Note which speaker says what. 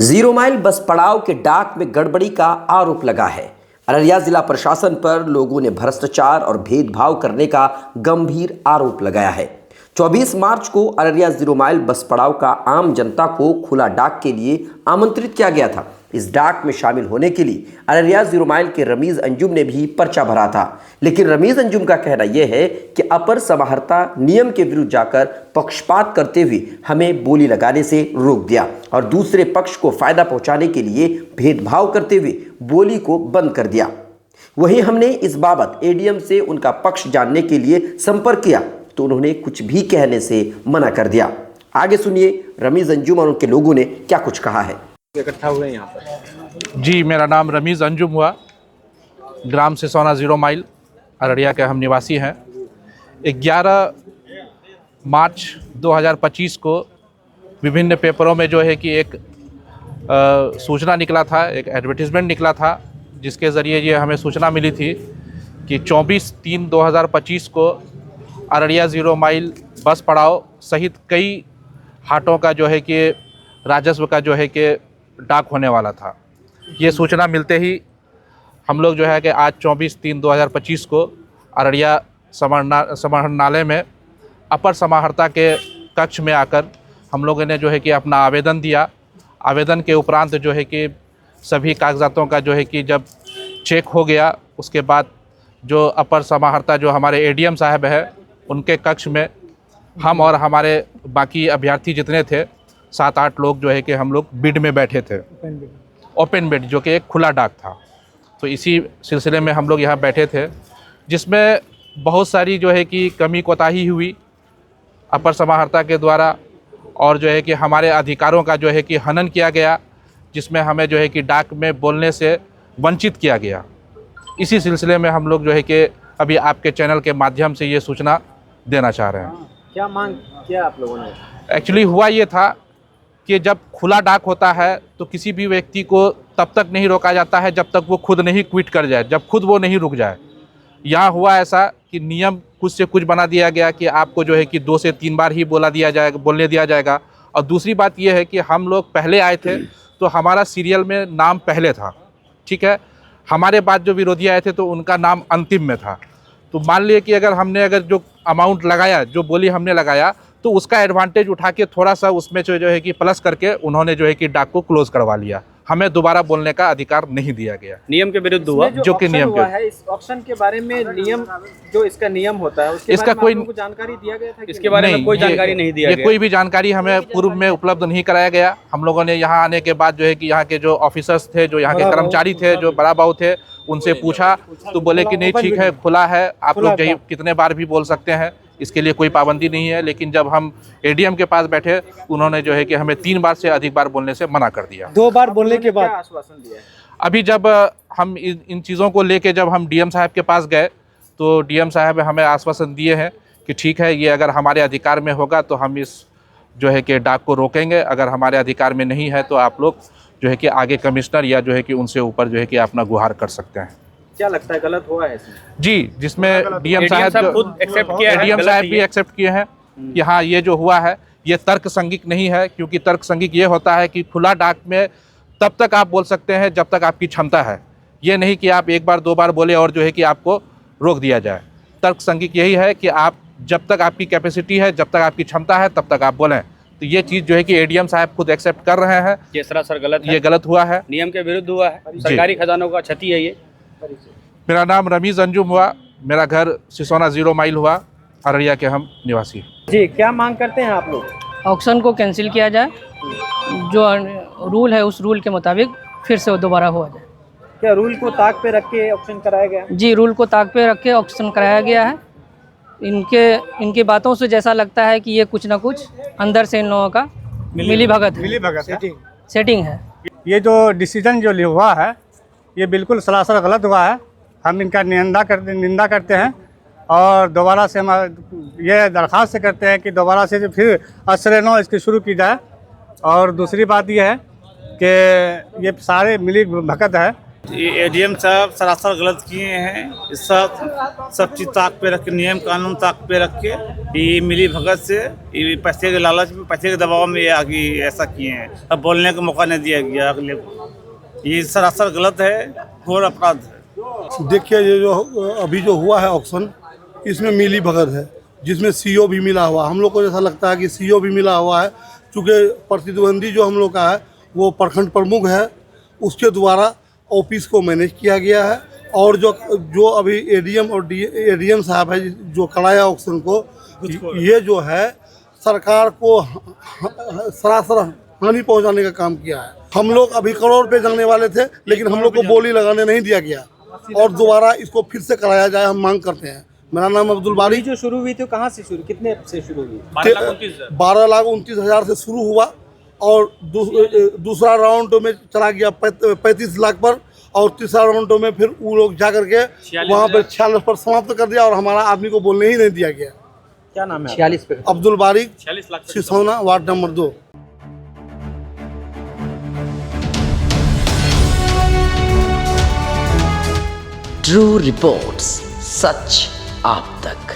Speaker 1: Zero mile बस पड़ाव के डाक में गड़बड़ी का आरोप लगा है। अररिया जिला प्रशासन पर लोगों ने भ्रष्टाचार और भेदभाव करने का गंभीर आरोप लगाया है। 24 मार्च को अररिया जीरो माइल बस पड़ाव का आम जनता को खुला डाक के लिए आमंत्रित किया गया था। इस डाक में शामिल होने के लिए अररिया जीरो माइल के रमीज अंजुम ने भी पर्चा भरा था, लेकिन रमीज अंजुम का कहना यह है कि अपर समाहर्ता नियम के विरुद्ध जाकर पक्षपात करते हुए हमें बोली लगाने से रोक दिया और दूसरे पक्ष को फायदा पहुंचाने के लिए भेदभाव करते हुए बोली को बंद कर दिया। वहीं हमने इस बाबत एडीएम से उनका पक्ष जानने के लिए संपर्क किया तो उन्होंने कुछ भी कहने से मना कर दिया। आगे सुनिए रमीज अंजुम और उनके लोगों ने क्या कुछ कहा है।
Speaker 2: इकट्ठा हुए यहाँ पर।
Speaker 3: जी, मेरा नाम रमीज अंजुम हुआ, ग्राम सिसोना जीरो माइल अररिया के हम निवासी हैं। 11 मार्च 2025 को विभिन्न पेपरों में जो है कि एक सूचना निकला था, एक एडवर्टीज़मेंट निकला था, जिसके ज़रिए ये हमें सूचना मिली थी कि 24/3/2025 को अररिया जीरो माइल बस पड़ाव सहित कई हाटों का जो है कि राजस्व का जो है कि डाक होने वाला था। ये सूचना मिलते ही हम लोग जो है कि आज 24/3/2025 को अररिया समाहरणालय में अपर समाहर्ता के कक्ष में आकर हम लोगों ने जो है कि अपना आवेदन दिया। आवेदन के उपरांत जो है कि सभी कागजातों का जो है कि जब चेक हो गया, उसके बाद जो अपर समाहर्ता जो हमारे एडीएम साहब है उनके कक्ष में हम और हमारे बाकी अभ्यर्थी जितने थे 7-8 लोग जो है कि हम लोग बिड में बैठे थे, ओपन बिड, जो कि एक खुला डाक था। तो इसी सिलसिले में हम लोग यहाँ बैठे थे, जिसमें बहुत सारी जो है कि कमी कोताही हुई अपर समाहर्ता के द्वारा और जो है कि हमारे अधिकारों का जो है कि हनन किया गया, जिसमें हमें जो है कि डाक में बोलने से वंचित किया गया। इसी सिलसिले में हम लोग जो है कि अभी आपके चैनल के माध्यम से ये सूचना देना चाह रहे हैं।
Speaker 2: क्या मांग किया आप लोगों ने?
Speaker 3: एक्चुअली हुआ ये था कि जब खुला डाक होता है तो किसी भी व्यक्ति को तब तक नहीं रोका जाता है जब तक वो खुद नहीं क्विट कर जाए, जब खुद वो नहीं रुक जाए। यहाँ हुआ ऐसा कि नियम कुछ से कुछ बना दिया गया कि आपको जो है कि 2 से 3 बार ही बोलने दिया जाएगा। और दूसरी बात ये है कि हम लोग पहले आए थे तो हमारा सीरियल में नाम पहले था, ठीक है। हमारे बाद जो विरोधी आए थे तो उनका नाम अंतिम में था। तो मान लिए कि अगर जो अमाउंट लगाया, जो बोली हमने लगाया, तो उसका एडवांटेज उठा के थोड़ा सा उसमें जो है कि प्लस करके उन्होंने जो है कि डाक को क्लोज करवा लिया। हमें दोबारा बोलने का अधिकार नहीं दिया गया।
Speaker 2: नियम के विरुद्ध हुआ,
Speaker 3: जो कि नियम के
Speaker 2: है। इस ऑक्शन के बारे में नियम, जो इसका नियम होता है, उसके
Speaker 3: इसका
Speaker 2: बारे में
Speaker 3: कोई
Speaker 2: जानकारी दिया गया था? इसके बारे में कोई जानकारी नहीं दिया गया।
Speaker 3: कोई भी जानकारी हमें पूर्व में उपलब्ध नहीं कराया गया। हम लोगों ने यहाँ आने के बाद जो है कि यहाँ के जो ऑफिसर्स थे, जो यहाँ के कर्मचारी थे, जो बड़ा बाबू थे, उनसे पूछा तो बोले कि नहीं, ठीक है, खुला है, आप लोग जो कितने बार भी बोल सकते हैं, इसके लिए कोई पाबंदी नहीं है। लेकिन जब हम एडीएम के पास बैठे, उन्होंने जो है कि हमें 3 बार से अधिक बार बोलने से मना कर दिया।
Speaker 2: 2 बार बोलने के बाद आश्वासन दिया है?
Speaker 3: अभी जब हम इन चीज़ों को लेके जब हम डीएम साहब के पास गए तो डीएम साहब हमें आश्वासन दिए हैं कि ठीक है, ये अगर हमारे अधिकार में होगा तो हम इस जो है कि डाक को रोकेंगे, अगर हमारे अधिकार में नहीं है तो आप लोग जो है कि आगे कमिश्नर या जो है कि उनसे ऊपर जो है कि अपना गुहार कर सकते हैं।
Speaker 2: क्या लगता है गलत हुआ है इसमें?
Speaker 3: जी, जिसमें डीएम साहब
Speaker 2: खुद एक्सेप्ट किया है,
Speaker 3: डीएम साहब भी एक्सेप्ट किए हैं कि हाँ, ये जो हुआ है ये तर्क संगत नहीं है, क्योंकि तर्क संगत ये होता है कि खुला डाक में तब तक आप बोल सकते हैं जब तक आपकी क्षमता है। ये नहीं कि आप 1 बार 2 बार बोले और जो है कि आपको रोक दिया जाए। तर्क संगत यही है कि आप जब तक आपकी कैपेसिटी है, जब तक आपकी क्षमता है, तब तक आप बोलें। तो ये चीज़ जो है कि एडीएम साहब खुद एक्सेप्ट कर रहे हैं।
Speaker 2: ये सरासर गलत है,
Speaker 3: ये गलत हुआ है,
Speaker 2: नियम के विरुद्ध हुआ है, सरकारी खजानों का क्षति है ये।
Speaker 3: मेरा नाम रमीज अंजुम हुआ, मेरा घर सिसोना जीरो माइल हुआ, अररिया के हम निवासी।
Speaker 2: जी, क्या मांग करते हैं आप लोग?
Speaker 4: ऑक्शन को कैंसिल किया जाए, जो रूल है उस रूल के मुताबिक फिर से दोबारा हुआ जाए।
Speaker 2: क्या रूल को ताक पे रख के ऑक्शन कराया गया?
Speaker 4: जी, रूल को ताक पे रख के ऑक्शन कराया गया है। इनकी बातों से जैसा लगता है कि ये कुछ ना कुछ अंदर से इन लोगों का मिली भगत है, सेटिंग है।
Speaker 5: ये जो डिसीजन जो हुआ है ये बिल्कुल सरासर गलत हुआ है। हम इनका निंदा करते हैं और दोबारा से हम ये दरख्वास्त करते हैं कि दोबारा से फिर असर नौ इसकी शुरू की जाए। और दूसरी बात यह है कि ये सारे मिली भगत है,
Speaker 6: ये एडीएम साहब सरासर गलत किए हैं। इस सब चीज़ ताक पे रख के, नियम कानून ताक पे रख के, ये मिली भगत से, ये पैसे के लालच में, पैसे के दबाव में ये आगे ऐसा किए हैं। अब बोलने का मौका नहीं दिया गया अगले को। ये सरासर गलत है, घोर अपराध है।
Speaker 7: देखिए ये जो अभी जो हुआ है ऑक्शन, इसमें मिली भगत है, जिसमें सीओ भी मिला हुआ। हम लोग को जैसा लगता है कि सीओ भी मिला हुआ है, क्योंकि प्रतिद्वंदी जो हम लोग का है वो प्रखंड प्रमुख है, उसके द्वारा ऑफिस को मैनेज किया गया है। और जो अभी एडीएम और एडीएम साहब है जो कराया ऑक्शन को, ये जो है सरकार को सरासर हानि पहुंचाने का काम किया है। हम लोग अभी करोड़ पे जाने वाले थे, लेकिन हम लोग को बोली लगाने नहीं दिया गया और दोबारा इसको फिर से कराया जाए, हम मांग करते हैं। मेरा नाम अब्दुल बारी।
Speaker 2: जो शुरू हुई थी कहाँ से शुरू, कितने से शुरू हुई?
Speaker 7: 12,29,000 से शुरू हुआ और दूसरा राउंड में चला गया 35 लाख पर, और तीसरा राउंड में फिर वो लोग जा करके वहाँ पे 46 पर समाप्त कर दिया और हमारा आदमी को बोलने ही नहीं दिया गया।
Speaker 2: क्या नाम है?
Speaker 1: 46 पे
Speaker 7: Abdul Bari, Sisauna, ward number 2।
Speaker 1: True reports, सच आप तक।